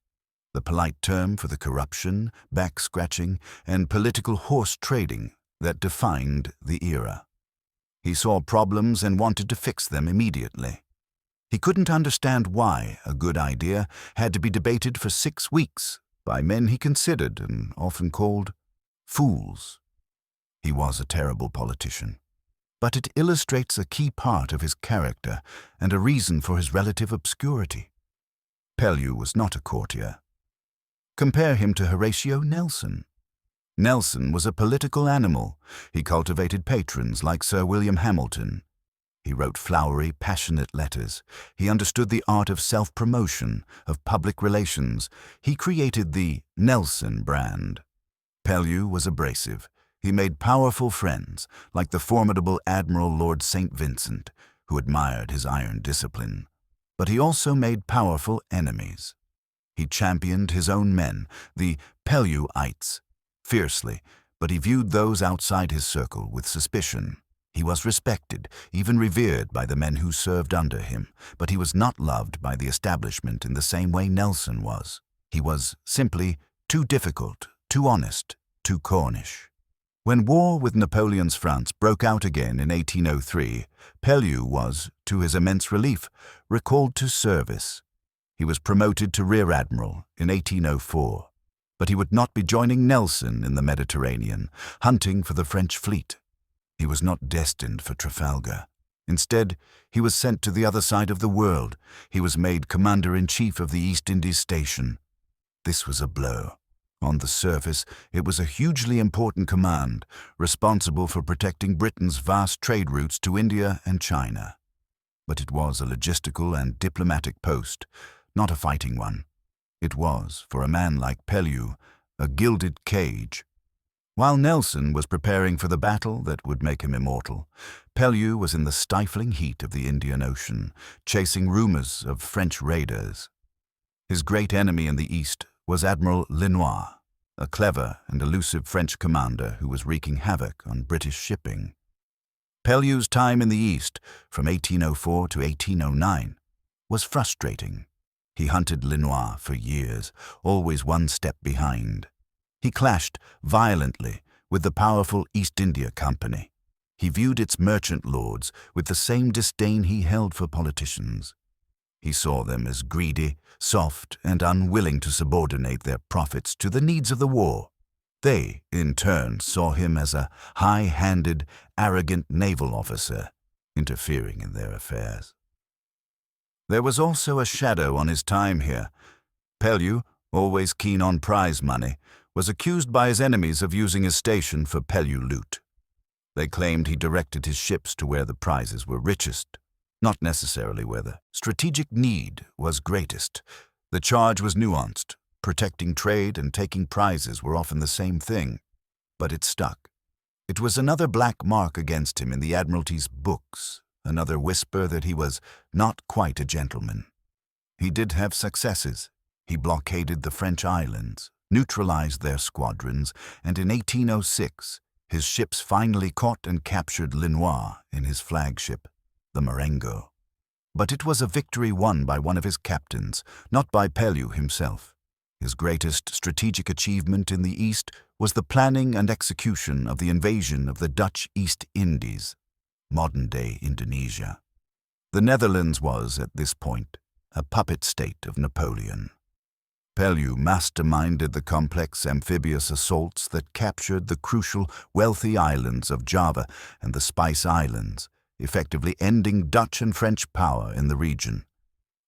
the polite term for the corruption, back-scratching, and political horse-trading that defined the era. He saw problems and wanted to fix them immediately. He couldn't understand why a good idea had to be debated for 6 weeks by men he considered and often called fools. He was a terrible politician, but it illustrates a key part of his character and a reason for his relative obscurity. Pellew was not a courtier. Compare him to Horatio Nelson. Nelson was a political animal. He cultivated patrons like Sir William Hamilton. He wrote flowery, passionate letters. He understood the art of self-promotion, of public relations. He created the Nelson brand. Pellew was abrasive. He made powerful friends, like the formidable Admiral Lord St. Vincent, who admired his iron discipline. But he also made powerful enemies. He championed his own men, the Pellewites, fiercely, but he viewed those outside his circle with suspicion. He was respected, even revered by the men who served under him, but he was not loved by the establishment in the same way Nelson was. He was simply too difficult, too honest, too Cornish. When war with Napoleon's France broke out again in 1803, Pellew was, to his immense relief, recalled to service. He was promoted to Rear Admiral in 1804, but he would not be joining Nelson in the Mediterranean, hunting for the French fleet. He was not destined for Trafalgar. Instead, he was sent to the other side of the world. He was made Commander-in-Chief of the East Indies Station. This was a blow. On the surface, it was a hugely important command, responsible for protecting Britain's vast trade routes to India and China. But it was a logistical and diplomatic post, not a fighting one. It was, for a man like Pellew, a gilded cage. While Nelson was preparing for the battle that would make him immortal, Pellew was in the stifling heat of the Indian Ocean, chasing rumors of French raiders. His great enemy in the east was Admiral Lenoir, a clever and elusive French commander who was wreaking havoc on British shipping. Pellew's time in the east, from 1804 to 1809, was frustrating. He hunted Lenoir for years, always one step behind. He clashed violently with the powerful East India Company. He viewed its merchant lords with the same disdain he held for politicians. He saw them as greedy, soft, and unwilling to subordinate their profits to the needs of the war. They, in turn, saw him as a high-handed, arrogant naval officer, interfering in their affairs. There was also a shadow on his time here. Pellew, always keen on prize money, was accused by his enemies of using his station for Pellew loot. They claimed he directed his ships to where the prizes were richest, not necessarily where the strategic need was greatest. The charge was nuanced. Protecting trade and taking prizes were often the same thing, but it stuck. It was another black mark against him in the Admiralty's books, another whisper that he was not quite a gentleman. He did have successes. He blockaded the French islands, neutralized their squadrons, and in 1806, his ships finally caught and captured Lenoir in his flagship, the Marengo. But it was a victory won by one of his captains, not by Pellew himself. His greatest strategic achievement in the East was the planning and execution of the invasion of the Dutch East Indies, modern-day Indonesia. The Netherlands was, at this point, a puppet state of Napoleon. Pellew masterminded the complex amphibious assaults that captured the crucial, wealthy islands of Java and the Spice Islands, effectively ending Dutch and French power in the region.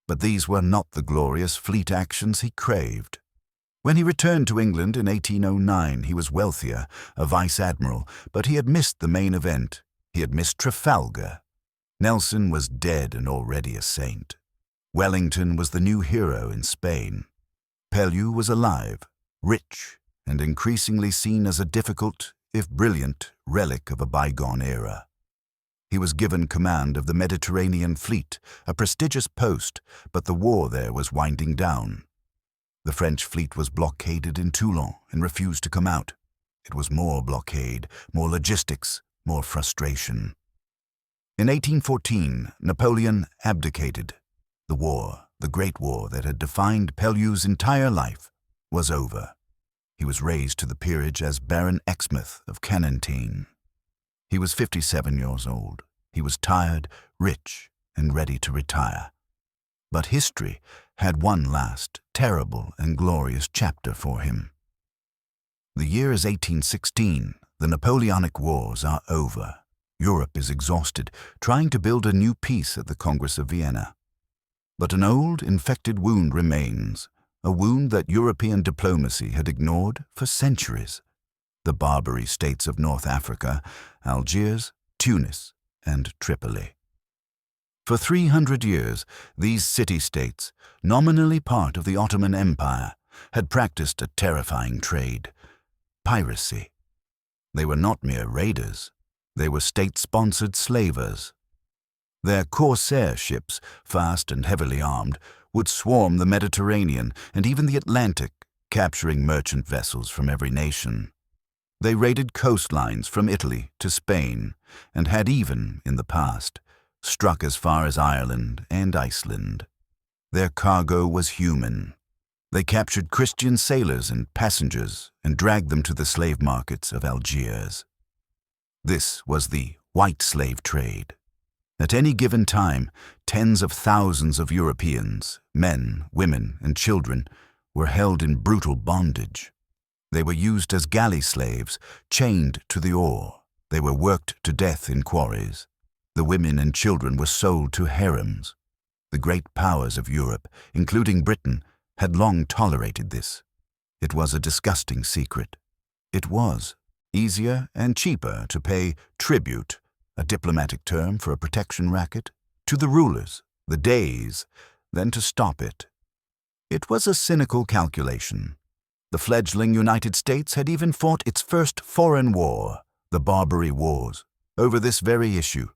But these were not the glorious fleet actions he craved. When he returned to England in 1809, he was wealthier, a vice-admiral, but he had missed the main event. He had missed Trafalgar. Nelson was dead and already a saint. Wellington was the new hero in Spain. Pellew was alive, rich, and increasingly seen as a difficult, if brilliant, relic of a bygone era. He was given command of the Mediterranean fleet, a prestigious post, but the war there was winding down. The French fleet was blockaded in Toulon and refused to come out. It was more blockade, more logistics, more frustration. In 1814, Napoleon abdicated. The war, the Great War that had defined Pellew's entire life, was over. He was raised to the peerage as Baron Exmouth of Canantine. He was 57 years old. He was tired, rich, and ready to retire. But history had one last, terrible and glorious chapter for him. The year is 1816. The Napoleonic Wars are over. Europe is exhausted, trying to build a new peace at the Congress of Vienna. But an old, infected wound remains, a wound that European diplomacy had ignored for centuries. The Barbary states of North Africa, Algiers, Tunis, and Tripoli. For 300 years, these city-states, nominally part of the Ottoman Empire, had practiced a terrifying trade: piracy. They were not mere raiders. They were state-sponsored slavers. Their corsair ships, fast and heavily armed, would swarm the Mediterranean and even the Atlantic, capturing merchant vessels from every nation. They raided coastlines from Italy to Spain and had even, in the past, struck as far as Ireland and Iceland. Their cargo was human. They captured Christian sailors and passengers and dragged them to the slave markets of Algiers. This was the white slave trade. At any given time, tens of thousands of Europeans, men, women, and children, were held in brutal bondage. They were used as galley slaves, chained to the oar. They were worked to death in quarries. The women and children were sold to harems. The great powers of Europe, including Britain, had long tolerated this. It was a disgusting secret. It was easier and cheaper to pay tribute, a diplomatic term for a protection racket, to the rulers, the Deys, than to stop it. It was a cynical calculation. The fledgling United States had even fought its first foreign war, the Barbary Wars, over this very issue.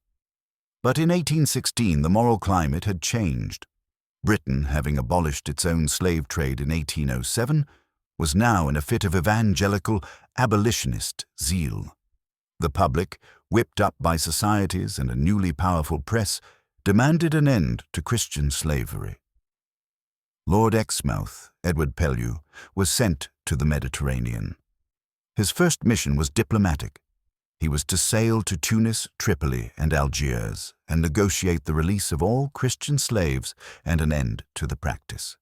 But in 1816 the moral climate had changed. Britain, having abolished its own slave trade in 1807, was now in a fit of evangelical abolitionist zeal. The public, whipped up by societies and a newly powerful press, demanded an end to Christian slavery. Lord Exmouth, Edward Pellew, was sent to the Mediterranean. His first mission was diplomatic. He was to sail to Tunis, Tripoli, and Algiers and negotiate the release of all Christian slaves and an end to the practice.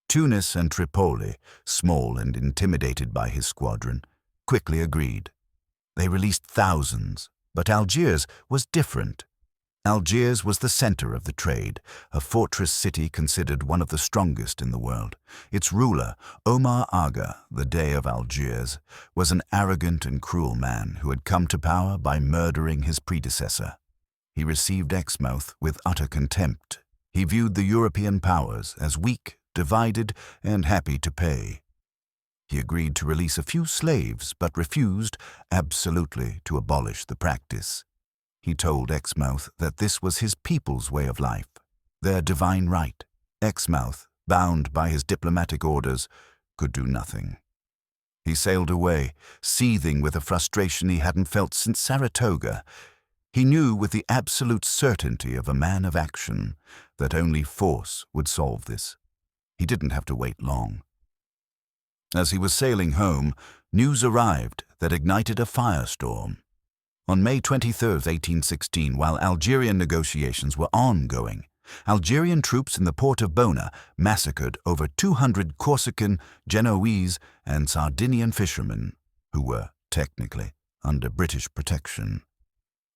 Tunis and Tripoli, small and intimidated by his squadron, quickly agreed. They released thousands, but Algiers was different. Algiers was the center of the trade, a fortress city considered one of the strongest in the world. Its ruler, Omar Aga, the Dey of Algiers, was an arrogant and cruel man who had come to power by murdering his predecessor. He received Exmouth with utter contempt. He viewed the European powers as weak, divided, and happy to pay. He agreed to release a few slaves, but refused absolutely to abolish the practice. He told Exmouth that this was his people's way of life, their divine right. Exmouth, bound by his diplomatic orders, could do nothing. He sailed away, seething with a frustration he hadn't felt since Saratoga. He knew with the absolute certainty of a man of action that only force would solve this. He didn't have to wait long. As he was sailing home, news arrived that ignited a firestorm. On May 23, 1816, while Algerian negotiations were ongoing, Algerian troops in the port of Bona massacred over 200 Corsican, Genoese, and Sardinian fishermen, who were, technically, under British protection.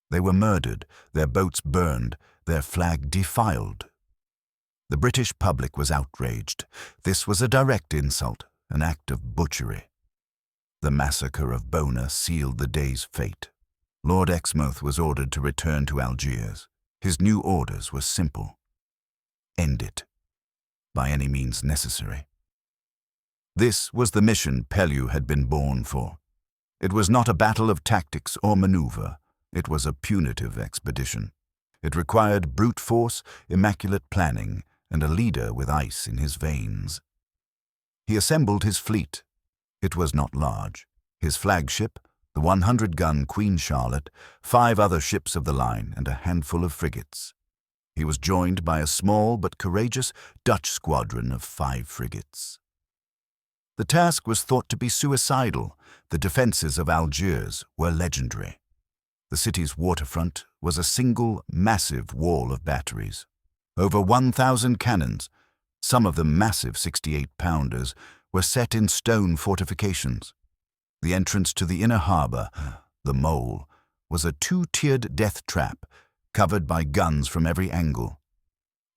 They were murdered, their boats burned, their flag defiled. The British public was outraged. This was a direct insult, an act of butchery. The massacre of Bona sealed the day's fate. Lord Exmouth was ordered to return to Algiers. His new orders were simple. End it, by any means necessary. This was the mission Pellew had been born for. It was not a battle of tactics or maneuver. It was a punitive expedition. It required brute force, immaculate planning, and a leader with ice in his veins. He assembled his fleet. It was not large. His flagship, the 100-gun Queen Charlotte, 5 other ships of the line, and a handful of frigates. He was joined by a small but courageous Dutch squadron of 5 frigates. The task was thought to be suicidal. The defenses of Algiers were legendary. The city's waterfront was a single, massive wall of batteries. Over 1,000 cannons, some of them massive 68-pounders, were set in stone fortifications. The entrance to the inner harbor, the mole, was a 2-tiered death trap covered by guns from every angle.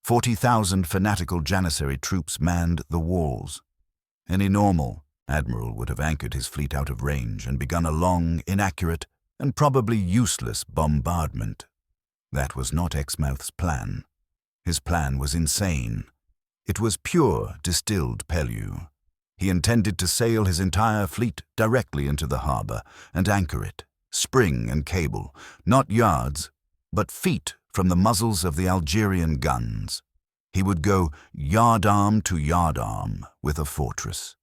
40,000 fanatical Janissary troops manned the walls. Any normal admiral would have anchored his fleet out of range and begun a long, inaccurate, and probably useless bombardment. That was not Exmouth's plan. His plan was insane. It was pure, distilled Pellew. He intended to sail his entire fleet directly into the harbor and anchor it, spring and cable, not yards, but feet from the muzzles of the Algerian guns. He would go yardarm to yardarm with a fortress.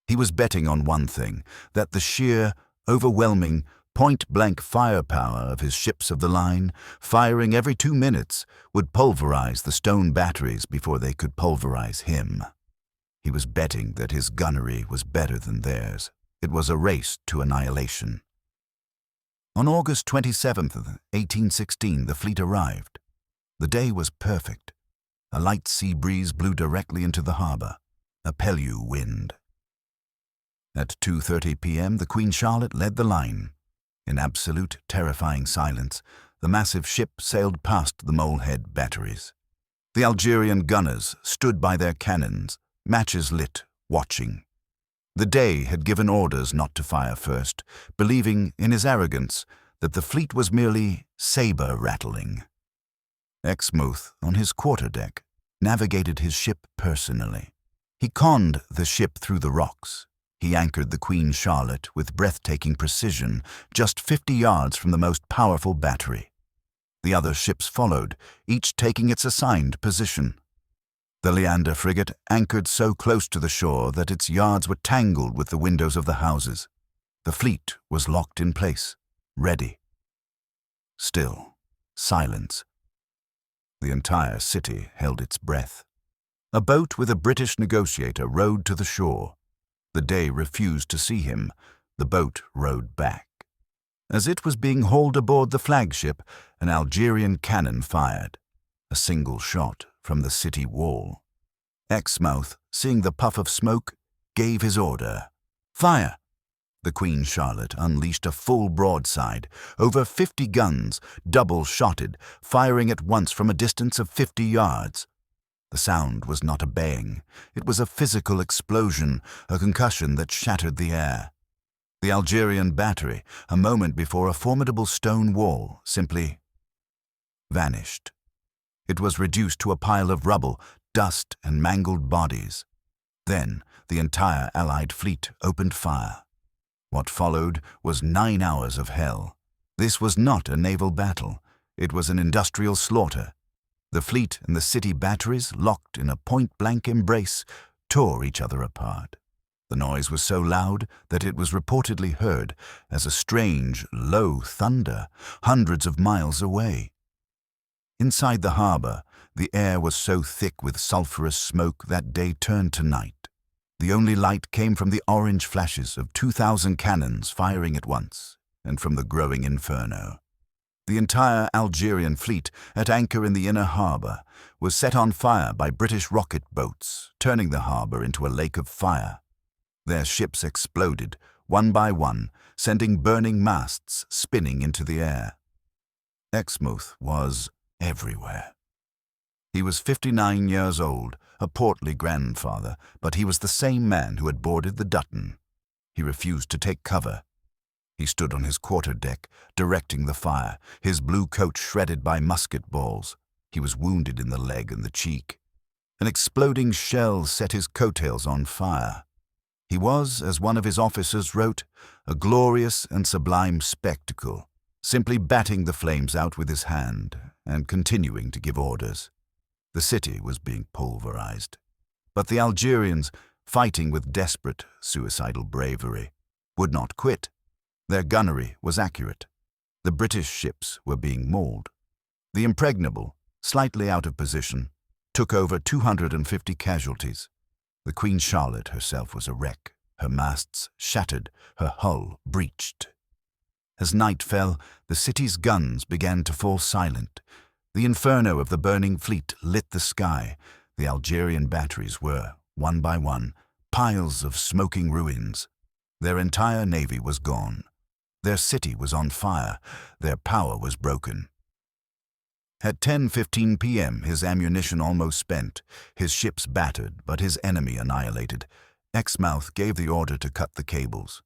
He was betting on one thing, that the sheer, overwhelming, point-blank firepower of his ships of the line, firing every 2 minutes, would pulverize the stone batteries before they could pulverize him. He was betting that his gunnery was better than theirs. It was a race to annihilation. On August 27th, 1816, the fleet arrived. The day was perfect. A light sea breeze blew directly into the harbor, a Pellew wind. At 2:30 p.m., the Queen Charlotte led the line. In absolute, terrifying silence, the massive ship sailed past the Molehead batteries. The Algerian gunners stood by their cannons, matches lit, watching. The Dey had given orders not to fire first, believing, in his arrogance, that the fleet was merely saber-rattling. Exmouth, on his quarterdeck, navigated his ship personally. He conned the ship through the rocks. He anchored the Queen Charlotte with breathtaking precision, just 50 yards from the most powerful battery. The other ships followed, each taking its assigned position. The Leander frigate anchored so close to the shore that its yards were tangled with the windows of the houses. The fleet was locked in place, ready. Still, silence. The entire city held its breath. A boat with a British negotiator rowed to the shore. The Dey refused to see him. The boat rowed back. As it was being hauled aboard the flagship, an Algerian cannon fired. A single shot from the city wall. Exmouth, seeing the puff of smoke, gave his order. Fire! The Queen Charlotte unleashed a full broadside, over 50 guns, double-shotted, firing at once from a distance of 50 yards. The sound was not a bang. It was a physical explosion, a concussion that shattered the air. The Algerian battery, a moment before a formidable stone wall, simply vanished. It was reduced to a pile of rubble, dust, and mangled bodies. Then the entire Allied fleet opened fire. What followed was 9 hours of hell. This was not a naval battle. It was an industrial slaughter. The fleet and the city batteries, locked in a point-blank embrace, tore each other apart. The noise was so loud that it was reportedly heard as a strange, low thunder hundreds of miles away. Inside the harbor, the air was so thick with sulphurous smoke that day turned to night. The only light came from the orange flashes of 2,000 cannons firing at once, and from the growing inferno. The entire Algerian fleet, at anchor in the inner harbor, was set on fire by British rocket boats, turning the harbor into a lake of fire. Their ships exploded, one by one, sending burning masts spinning into the air. Exmouth was everywhere. He was 59 years old, a portly grandfather, but he was the same man who had boarded the Dutton. He refused to take cover. He stood on his quarterdeck, directing the fire, his blue coat shredded by musket balls. He was wounded in the leg and the cheek. An exploding shell set his coattails on fire. He was, as one of his officers wrote, a glorious and sublime spectacle, simply batting the flames out with his hand and continuing to give orders. The city was being pulverized. But the Algerians, fighting with desperate, suicidal bravery, would not quit. Their gunnery was accurate. The British ships were being mauled. The Impregnable, slightly out of position, took over 250 casualties. The Queen Charlotte herself was a wreck, her masts shattered, her hull breached. As night fell, the city's guns began to fall silent. The inferno of the burning fleet lit the sky. The Algerian batteries were, one by one, piles of smoking ruins. Their entire navy was gone. Their city was on fire. Their power was broken. At 10:15 p.m., his ammunition almost spent, his ships battered, but his enemy annihilated, Exmouth gave the order to cut the cables.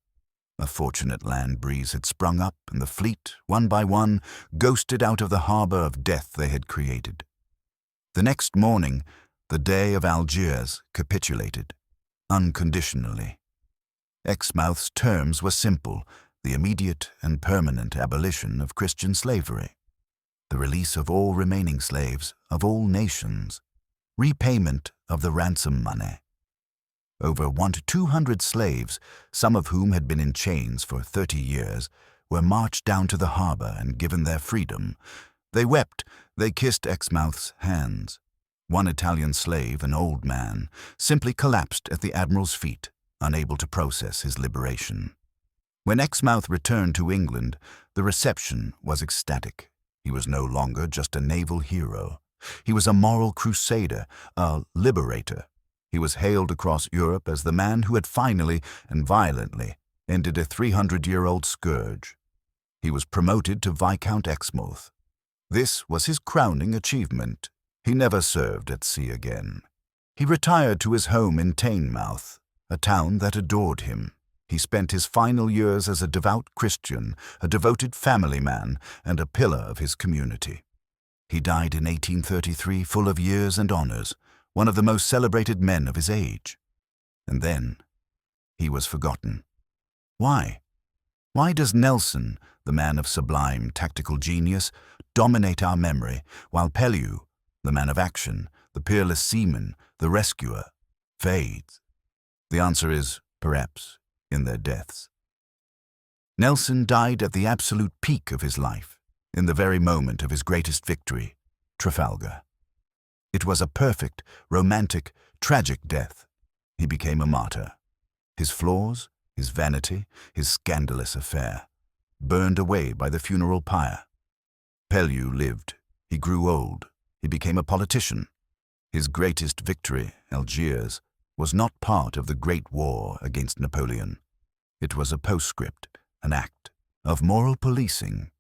A fortunate land breeze had sprung up, and the fleet, one by one, ghosted out of the harbor of death they had created. The next morning, the Dey of Algiers capitulated, unconditionally. Exmouth's terms were simple: the immediate and permanent abolition of Christian slavery, the release of all remaining slaves of all nations, repayment of the ransom money. Over 200 slaves, some of whom had been in chains for 30 years, were marched down to the harbor and given their freedom. They wept, they kissed Exmouth's hands. One Italian slave, an old man, simply collapsed at the Admiral's feet, unable to process his liberation. When Exmouth returned to England, the reception was ecstatic. He was no longer just a naval hero. He was a moral crusader, a liberator. He was hailed across Europe as the man who had finally and violently ended a 300-year-old scourge. He was promoted to Viscount Exmouth. This was his crowning achievement. He never served at sea again. He retired to his home in Teignmouth, a town that adored him. He spent his final years as a devout Christian, a devoted family man, and a pillar of his community. He died in 1833, full of years and honors, one of the most celebrated men of his age. And then he was forgotten. Why? Why does Nelson, the man of sublime tactical genius, dominate our memory, while Pellew, the man of action, the peerless seaman, the rescuer, fades? The answer is, perhaps, in their deaths. Nelson died at the absolute peak of his life, in the very moment of his greatest victory, Trafalgar. It was a perfect, romantic, tragic death. He became a martyr. His flaws, his vanity, his scandalous affair, burned away by the funeral pyre. Pellew lived. He grew old. He became a politician. His greatest victory, Algiers, was not part of the Great War against Napoleon. It was a postscript, an act of moral policing.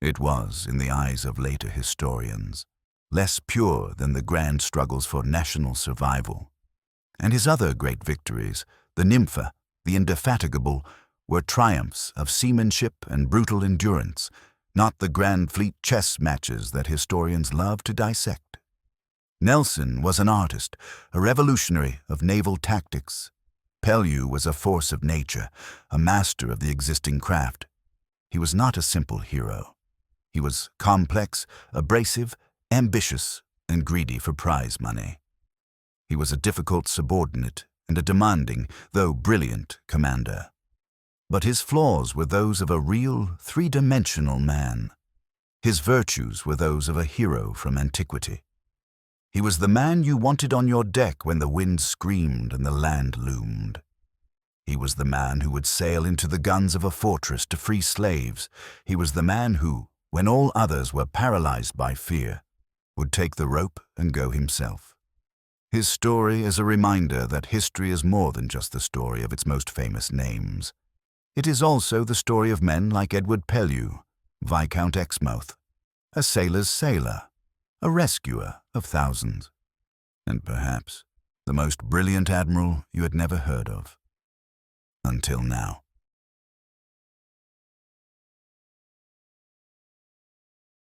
It was, in the eyes of later historians, less pure than the grand struggles for national survival. And his other great victories, the Nympha, the Indefatigable, were triumphs of seamanship and brutal endurance, not the grand fleet chess matches that historians love to dissect. Nelson was an artist, a revolutionary of naval tactics. Pellew was a force of nature, a master of the existing craft. He was not a simple hero. He was complex, abrasive, ambitious, and greedy for prize money. He was a difficult subordinate and a demanding, though brilliant, commander. But his flaws were those of a real, three-dimensional man. His virtues were those of a hero from antiquity. He was the man you wanted on your deck when the wind screamed and the land loomed. He was the man who would sail into the guns of a fortress to free slaves. He was the man who, when all others were paralyzed by fear, would take the rope and go himself. His story is a reminder that history is more than just the story of its most famous names. It is also the story of men like Edward Pellew, Viscount Exmouth, a sailor's sailor, a rescuer of thousands, and perhaps the most brilliant admiral you had never heard of. Until now.